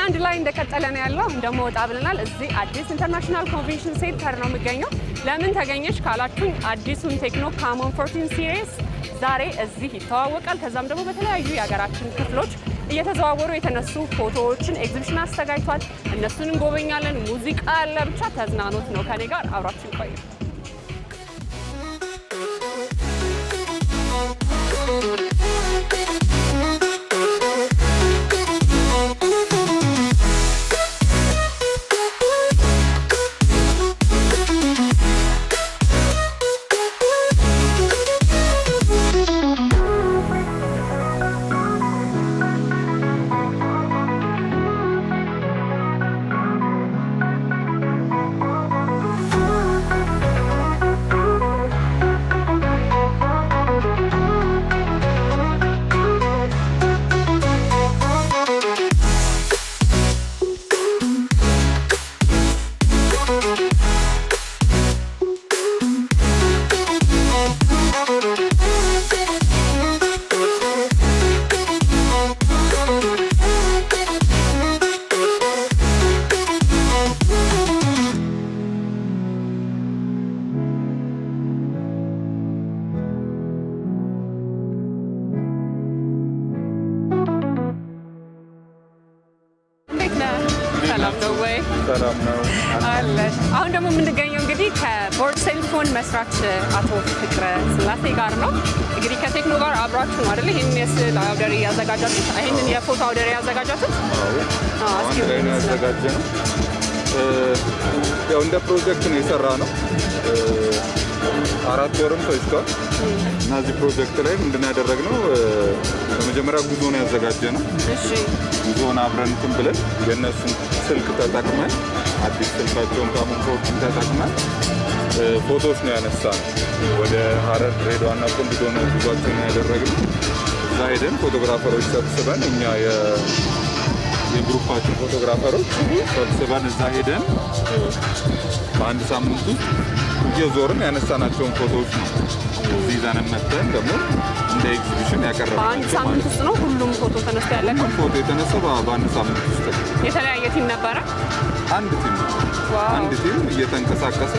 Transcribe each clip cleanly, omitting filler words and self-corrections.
አንድ ላይ እንደቀጠለ ነው ያለው። እንደሞ ወጣ ብለናል። እዚህ አዲስ ኢንተርናሽናል ኮንቬንሽን ሴንተር ነው የሚገኘው። ለምን ተገኘሽ ካላችሁኝ አዲሱን ቴክኖ ካሞን 14 ሲሪስ ዛሬ እዚህ ይተዋወቃል። ከዛም ደግሞ በተለያዩ የሀገራችን ክፍሎች እየተዘዋወሩ የተነሱ ፎቶዎችን ኤግዚቢሽን አስተጋጅቷል። እነሱን እንጎበኛለን። ሙዚቃ አለ። ብቻ ተዝናኖት ነው። ከኔ ጋር አብራችሁ ቆዩ። ሰላም ነው አለ። አሁን ደግሞ የምንገኘው እንግዲህ ከቦርድ ሴልፎን መስራች አቶ ፍቅረ ስላሴ ጋር ነው። እንግዲህ ከቴክኖ ጋር አብራችሁ ነው አይደል? ይሄን የስዕል አውደ ርዕይ ያዘጋጃችሁት? ይሄንን የፎቶ አውደ ርዕይ ያዘጋጃችሁት? አንድ ላይ ነው ያዘጋጀነው። ያው እንደ ፕሮጀክት ነው የሰራ ነው። 4 ወርም ፈጅቷል እና እዚህ ፕሮጀክት ላይ ምንድን ነው ያደረግነው? በመጀመሪያ ጉዞ ነው ያዘጋጀነው። እሺ፣ ጉዞውን አብረን እንትን ብለን የእነሱን ስልክ ተጠቅመን አዲስ ስልካቸውን ካሞንፎርትን ተጠቅመን ፎቶዎች ነው ያነሳነው። ወደ ሀረር፣ ድሬዳዋና ቆንጆ ነው ጉዟችን ያደረግነው። እዛ ሄደን ፎቶግራፈሮች ሰብስበን እኛ የግሩፓችን ፎቶግራፈሮች ሰብስበን እዛ ሄደን በአንድ ሳምንት ውስጥ እየዞርን ያነሳናቸውን ፎቶዎች ነው ይዘን መጥተን ደግሞ እንደ ኤግዚቢሽን ያቀረብነው። በአንድ ሳምንት ውስጥ ነው ሁሉም ፎቶ ተነስቶ ያለቀው? ፎቶ የተነሳው በአንድ ሳምንት ውስጥ። የተለያየ ቲም ነበረ? አንድ ቲም እየተንቀሳቀሰ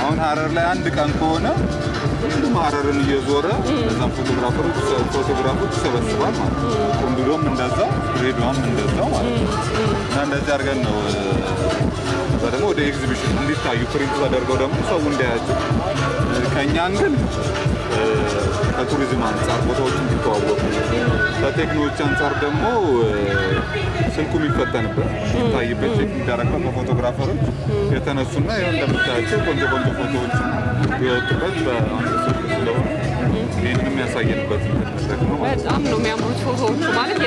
አሁን ሀረር ላይ አንድ ቀን ከሆነ ሁሉም ሀረርን እየዞረ እዛም ፎቶግራፎች ይሰበስባል ማለት ነው። ቆንጆም እንደዛው፣ ድሬዳዋም እንደዛው ማለት ነው። እና እንደዚህ አድርገን ነው ደግሞ ወደ ኤግዚቢሽን እንዲታዩ ፕሪንት ተደርገው ደግሞ ሰው እንዲያያቸው ከእኛ ግን ከቱሪዝም አንጻር ቦታዎች እንዲተዋወቁ ከቴክኖሎጂ አንጻር ደግሞ ስልኩ የሚፈተንበት የሚታይበት የሚደረግበት በፎቶግራፈሮች የተነሱና ይኸው እንደምታያቸው ቆንጆ ፎቶዎች የወጡበት በአንድ ስልክ ስለሆነ ይህንንም ያሳየንበት ደግሞ በጣም ነው የሚያምሩት ፎቶዎቹ። ማለት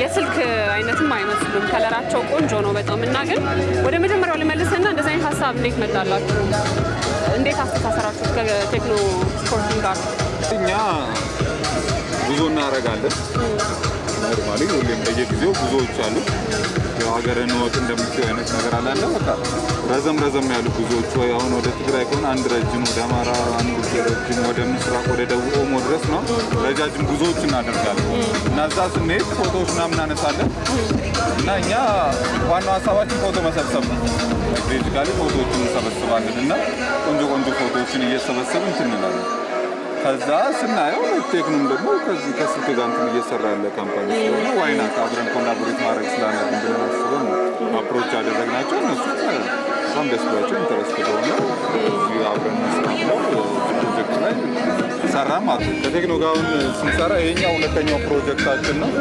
የስልክ አይነትም አይመስሉም። ከለራቸው ቆንጆ ነው በጣም። እና ግን ወደ መጀመሪያው ልመልስና እንደዚህ አይነት ሀሳብ እንዴት መጣላችሁ? እንዴት አስተሳሰራችሁ ከቴክኖ ስፖርቲንግ ጋር? እኛ ጉዞ እናደርጋለን ኖርማሊ ሁሌም በየጊዜው ጉዞዎች አሉ። የሀገርን ወጥ እንደምትይው አይነት ነገር አላለ። በቃ ረዘም ያሉ ጉዞዎች ወይ አሁን ወደ ትግራይ ከሆነ አንድ ረጅም፣ ወደ አማራ አንድ ረጅም፣ ወደ ምስራቅ ወደ ደቡብ ኦሞ ድረስ ነው ረጃጅም ጉዞዎች እናደርጋለን። እና እዛ ስንሄድ ፎቶዎች ምናምን እናነሳለን። እና እኛ ዋናው ሀሳባችን ፎቶ መሰብሰብ ነው። ቤዚካሊ ፎቶዎችን እንሰበስባለን እና ቆንጆ ፎቶዎችን እየሰበሰብን እንትን እንላለን። ከዛ ስናየው ቴክኖም ደግሞ ከዚህ ከስልክ ጋር እንትን እየሰራ ያለ ካምፓኒ ስለሆነ ዋይናት አብረን ኮላቦሬት ማድረግ ስላለብን ብለን አስበን አፕሮች ያደረግናቸው። እነሱ በጣም ደስ ብሏቸው ኢንተረስት ሆነ እዚህ አብረን መስራት ነው ፕሮጀክት ላይ ሰራ ማለት ነው። ከቴክኖ ጋር አሁን ስንሰራ ይሄኛው ሁለተኛው ፕሮጀክታችን ነው።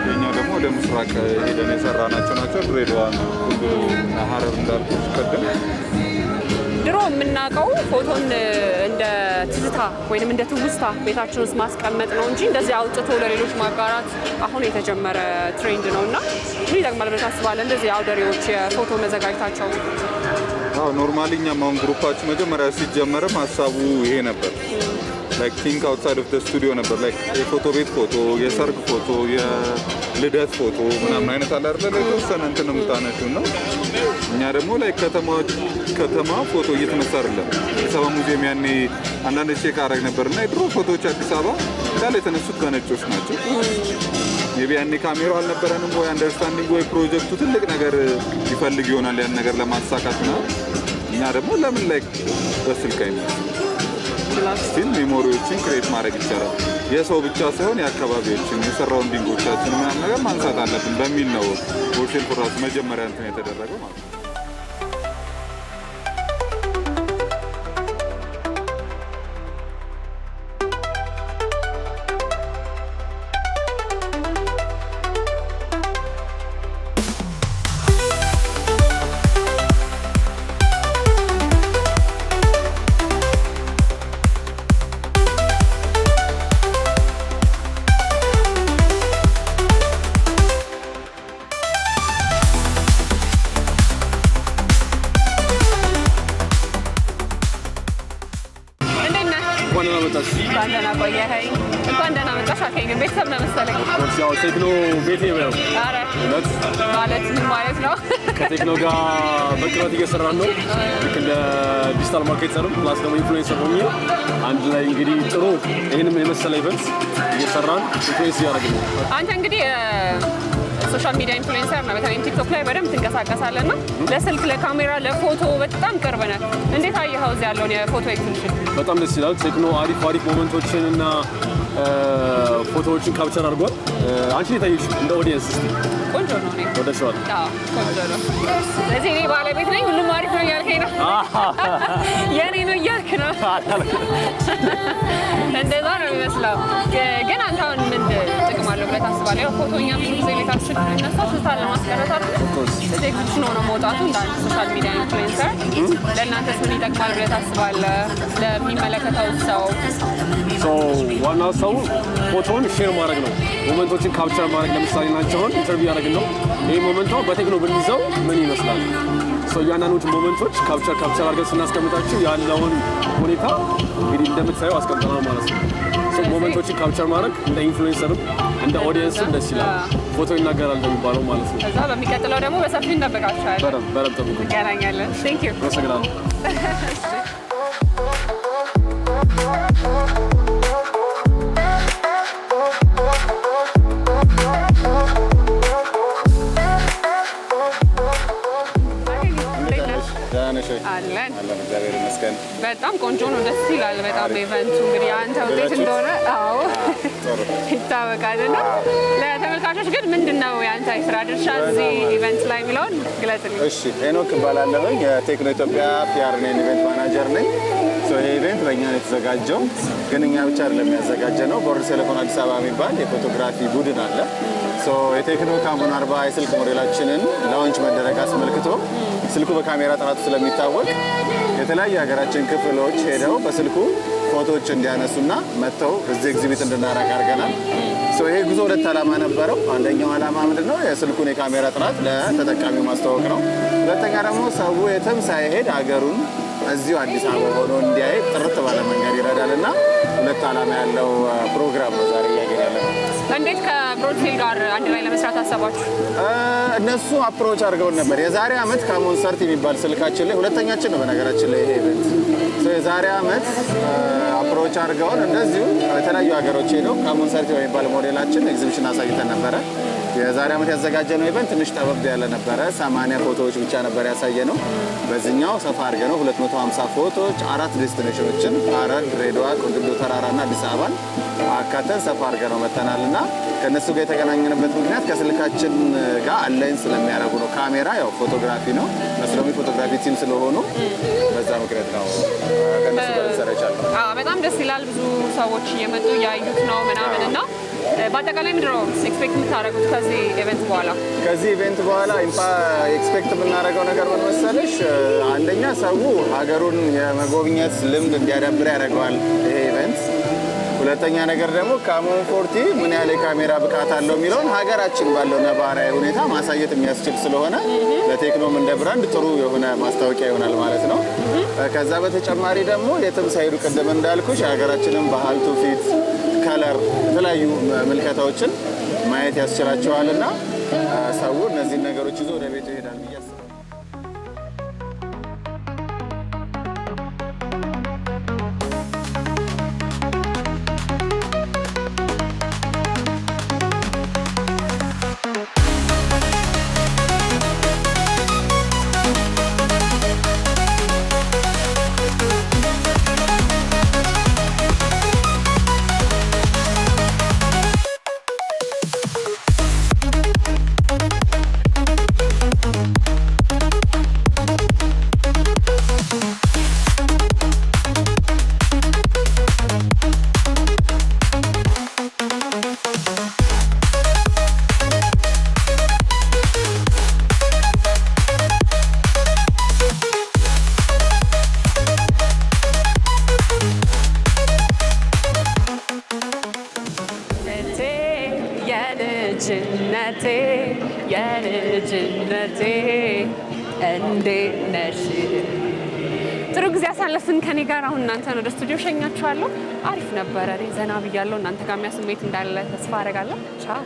ይሄኛው ደግሞ ወደ ምስራቅ ሄደን የሰራናቸው ናቸው። ድሬዳዋ እና ሀረር እንዳልኩት ቀደም ድሮ የምናውቀው ፎቶን እንደ ትዝታ ወይንም እንደ ትውስታ ቤታችን ውስጥ ማስቀመጥ ነው እንጂ እንደዚህ አውጥቶ ለሌሎች ማጋራት አሁን የተጀመረ ትሬንድ ነው። እና ምን ይጠቅማል ብለህ ታስባለህ እንደዚህ አውደ ርዕዮች የፎቶ መዘጋጀታቸው? ኖርማሊ እኛም አሁን ግሩፓችን መጀመሪያ ሲጀመርም ሀሳቡ ይሄ ነበር። ላይክ ቲንክ አውትሳይድ ኦፍ ዘ ስቱዲዮ ነበር። ላይክ የፎቶ ቤት ፎቶ፣ የሰርግ ፎቶ፣ የልደት ፎቶ ምናምን አይነት አለ አይደል? የተወሰነ እንትን የምታነሺው ነው። እኛ ደግሞ ላይክ ከተማ ፎቶ እየተነሳ አይደለም። አዲስ አበባ ሙዚየም ያኔ አንዳንድ ቼክ አደረግ ነበር እና የድሮ ፎቶዎች አዲስ አበባ እንዳለ የተነሱት በነጮች ናቸው። የቢያኔ ካሜራው አልነበረንም ወይ አንደርስታንዲንግ ወይ ፕሮጀክቱ ትልቅ ነገር ይፈልግ ይሆናል ያን ነገር ለማሳካት ነው። እኛ ደግሞ ለምን ላይ በስልክ አይመስል ስቲል ሜሞሪዎችን ክሬት ማድረግ ይቻላል። የሰው ብቻ ሳይሆን የአካባቢዎችን የሰራውንዲንጎቻችን ምናምን ነገር ማንሳት አለብን በሚል ነው ኦርሴል ራሱ መጀመሪያ እንትን የተደረገው ማለት ነው። እንኳን ደህና መጣሽ አልከኝ። ቤተሰብ ነው መሰለኝ። ያው ቴክኖ ቤቴ ነው። ኧረ ማለት ምን ማለት ነው? ከቴክኖ ጋር በቅርበት እየሰራን ነው። ልክ እንደ ዲጂታል ማርኬተርም ፕላስ ደግሞ ኢንፍሉዌንሰር ሆኜ አንድ ላይ እንግዲህ ጥሩ ይህንም የመሰለ ኢቨንት እየሰራን ኢንፍሉዌንስ እያደረግን ነው። አንተ እንግዲህ ሶሻል ሚዲያ ኢንፍሉዌንሰር ነው። በተለይም ቲክቶክ ላይ በደንብ ትንቀሳቀሳለህ እና ለስልክ፣ ለካሜራ፣ ለፎቶ በጣም ቅርብ ነህ። እንዴት አየኸው እዚህ ያለውን የፎቶ ኤግዚቢሽን? በጣም ደስ ይላል። ቴክኖ አሪፍ ሞመንቶችን እና ፎቶዎችን ካፕቸር አድርጓል። አንቺ የታየሽ እንደ ኦዲየንስ እስቲ? ቆንጆ ነው። እኔ ወደሽዋል? አዎ ቆንጆ ነው። ስለዚህ እኔ ባለቤት ነኝ፣ ሁሉም አሪፍ ነው እያልከኝ ነው? የእኔ ነው እያልክ ነው? እንደዛ ነው የሚመስለው። ግን አንተ አሁን ምን ጥቅም አለው ብለህ ታስባለህ? ያው ፎቶ እኛ ብዙ ጊዜ ቤታችን ብንነሳ ትዝታን ለማስቀረት አይደል? እዚህ ኤግዚቢሽን ሆኖ መውጣቱ እንደ አንድ ሶሻል ሚዲያ ኢንፍሉዌንሰር ለእናንተስ ምን ይጠቅማል ብለህ ታስባለህ? ለሚመለከተው ሰው ዋናው ሰው ፎቶን ሼር ማድረግ ነው፣ ሞመንቶችን ካፕቸር ማድረግ። ለምሳሌ ናቸውን ኢንተርቪው ያደረግን ነው። ይህ ሞመንቷ በቴክኖ ብንይዘው ምን ይመስላል? እያንዳንዶቹ ሞመንቶች ካፕቸር አድርገን ስናስቀምጣቸው ያለውን ሁኔታ እንግዲህ እንደምታየው አስቀምጠናል ማለት ነው። ሞመንቶችን ካፕቸር ማድረግ እንደ ኢንፍሉዌንሰርም እንደ ኦዲየንስም ደስ ይላል። ፎቶ ይናገራል እንደሚባለው ማለት ነው። ከዛ በሚቀጥለው ደግሞ በሰፊ እንጠብቃቸዋለን። በደምብ ጠብቁ። እንገናኛለን። ቴንክ ዩ። አመሰግናለሁ። አለን። እግዚአብሔር ይመስገን። በጣም ቆንጆ ነው፣ ደስ ይላል በጣም ኢቨንቱ። እንግዲህ አንተ ውጤት እንደሆነ አዎ ይታወቃል። እና ለተመልካቾች ግን ምንድን ነው የአንተ የስራ ድርሻ እዚህ ኢቨንት ላይ የሚለውን ግለጽልኝ። እሺ፣ ሄኖክ እባላለሁኝ የቴክኖ ኢትዮጵያ ፒአር ነኝ፣ ኢቨንት ማናጀር ነኝ። ይሄ ኢቨንት በእኛ ነው የተዘጋጀው፣ ግን እኛ ብቻ አይደለም ያዘጋጀ ነው። ቦርድ ቴሌፎን አዲስ አበባ የሚባል የፎቶግራፊ ቡድን አለ። የቴክኖ ካሞን 40 የስልክ ሞዴላችንን ላውንች መደረግ አስመልክቶ ስልኩ በካሜራ ጥራቱ ስለሚታወቅ የተለያዩ የሀገራችን ክፍሎች ሄደው በስልኩ ፎቶዎች እንዲያነሱና መጥተው እዚህ ኤግዚቢት እንድናረግ አድርገናል። ይሄ ጉዞ ሁለት ዓላማ ነበረው። አንደኛው ዓላማ ምንድነው? የስልኩን የካሜራ ጥራት ለተጠቃሚው ማስተዋወቅ ነው። ሁለተኛ ደግሞ ሰው የትም ሳይሄድ ሀገሩን እዚሁ አዲስ አበባ ሆኖ እንዲያይ ጥርት ባለ መንገድ ይረዳልና ሁለት ዓላማ ያለው ፕሮግራም ነው ዛሬ እያገኘ ያለ ነው። እንዴት ከብሮድፊል ጋር አንድ ላይ ለመስራት አሰባችሁ? እነሱ አፕሮች አድርገውን ነበር። የዛሬ ዓመት ካሞን ሰርቲ የሚባል ስልካችን ላይ ሁለተኛችን ነው በነገራችን ላይ ይሄ ኢቨንት። የዛሬ ዓመት አፕሮች አድርገውን እንደዚሁ የተለያዩ ሀገሮች ሄደው ካሞን ሰርቲ የሚባል ሞዴላችን ኤግዚቢሽን አሳይተን ነበረ። የዛሬ ዓመት ያዘጋጀነው ኢቨንት ትንሽ ጠበብ ያለ ነበረ። 80 ፎቶዎች ብቻ ነበር ያሳየነው። በዚህኛው ሰፋ አድርገነው 250 ፎቶዎች 4 ዴስቲኔሽኖችን ሐረር፣ ድሬዳዋ፣ ቁልቢዮ ተራራና አዲስ አበባን አካተን ሰፋ አድርገነው መተናልና ከነሱ ጋር የተገናኘንበት ምክንያት ከስልካችን ጋር አላይን ስለሚያደርጉ ነው። ካሜራ ያው ፎቶግራፊ ነው፣ መስለሚ ፎቶግራፊ ቲም ስለሆኑ በዛ ምክንያት ነው ከነሱ ጋር ሰራቻለሁ። በጣም ደስ ይላል። ብዙ ሰዎች እየመጡ እያዩት ነው ምናምን እና በአጠቃላይ ምንድን ነው ኤክስፔክት የምታደርጉት ከዚህ ኢቨንት በኋላ? ከዚህ ኢቨንት በኋላ ኤክስፔክት የምናደርገው ነገር ምን መሰለሽ? አንደኛ ሰው ሀገሩን የመጎብኘት ልምድ እንዲያዳብር ያደርገዋል ይሄ ኢቨንት። ሁለተኛ ነገር ደግሞ ካሞን 40 ምን ያህል የካሜራ ብቃት አለው የሚለውን ሀገራችን ባለው ነባራዊ ሁኔታ ማሳየት የሚያስችል ስለሆነ ለቴክኖም እንደ ብራንድ ጥሩ የሆነ ማስታወቂያ ይሆናል ማለት ነው። ከዛ በተጨማሪ ደግሞ የትም ሳይሄዱ ቅድም እንዳልኩሽ የሀገራችንን ባህል፣ ትውፊት፣ ከለር የተለያዩ ምልከታዎችን ማየት ያስችላቸዋልና ሰው እነዚህን ነገሮች ይዞ ወደ ቤቱ ይሄዳል ብዬ አስባለሁ። የልጅነቴ የልጅነቴ እንዴት ነሽ? ጥሩ ጊዜ አሳለፍን ከኔ ጋር። አሁን እናንተን ወደ ስቱዲዮ ሸኛችኋለሁ። አሪፍ ነበረ። እኔ ዘና ብያለሁ። እናንተ ጋር የሚያስሜት እንዳለ ተስፋ አደርጋለሁ። ቻው